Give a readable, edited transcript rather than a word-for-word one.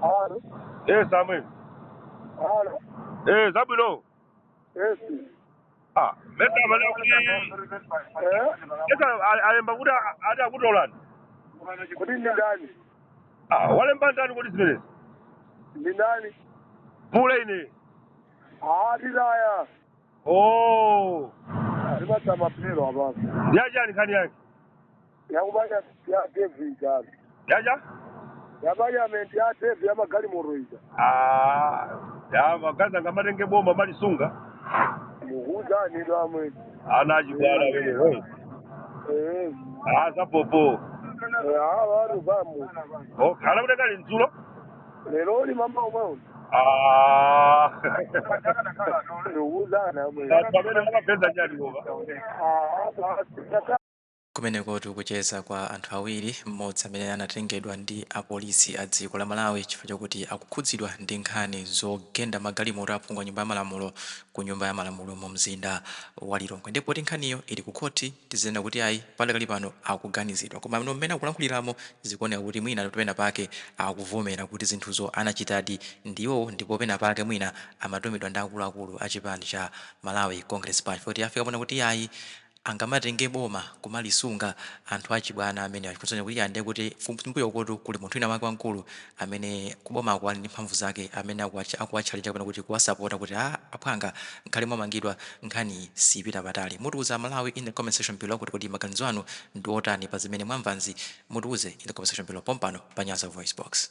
Halo. Samuel. Halo. Zabilo. Yes. Meta malaki. Alemba kuda ada kudolan. Kodi ni ndani? Wale mbandani kodi zimene. Ni ndani? Mule ine. Dilaya. Alipata mapiro hapa. Yaja ni kani yake. Yakubanya ya David jana. Yaja? Yabanya mendi ya David ya magali moroiza. Ya magaza ngamatenge boma mali sunga. Muhuza ni damwe. Anajibala wewe. Zapopo. Watu bamu. Kana kuti kali nzulo? Lero ni mama umwe. Muhuza na mwe. Pamene mapeza nyadi ngoba. Kumeneko tikucheza kwa anthu awiri, mmodzi amene anatengedwa ndi apolisi a dziko la Malawi chifukwa chokuti akukhudzidwa ndi nkhani zogenda magalimoto aphungu a nyumba ya malamulo ku nyumba ya malamulo mu mzinda wa Lilongwe. Ndipo nkhaniyo ili ku khoti tizinena kuti ayi padakali pano akuganizidwa, koma mmene akulankhuliramo zikuoneka kuti mwina pena pake akuvomera kuti zinthuzo anachitadi ndiwo, ndipo pena pake mwina amatumidwa ndi akuluakulu a chipani cha Malawi Congress Party kuti afika pona kuti ayi angamatenge boma kumalisunga anthu achibwana amene achikusanya kuti ande kuti mbuyo kotu kuli munthu wina wake wankulu amene kuboma akwali ndi mphamvu zake amene akuwatchalira kapena kuti kuwasapota kuti aphwanga nkhale mwamangidwa nkhani sipita patali. Mutiuza Malawi in the comment section below kuti maganizo anu ndi otani pa zimene mwamvanzi. Mutiuze in the comment section below pompano pa Nyanza Voice Box.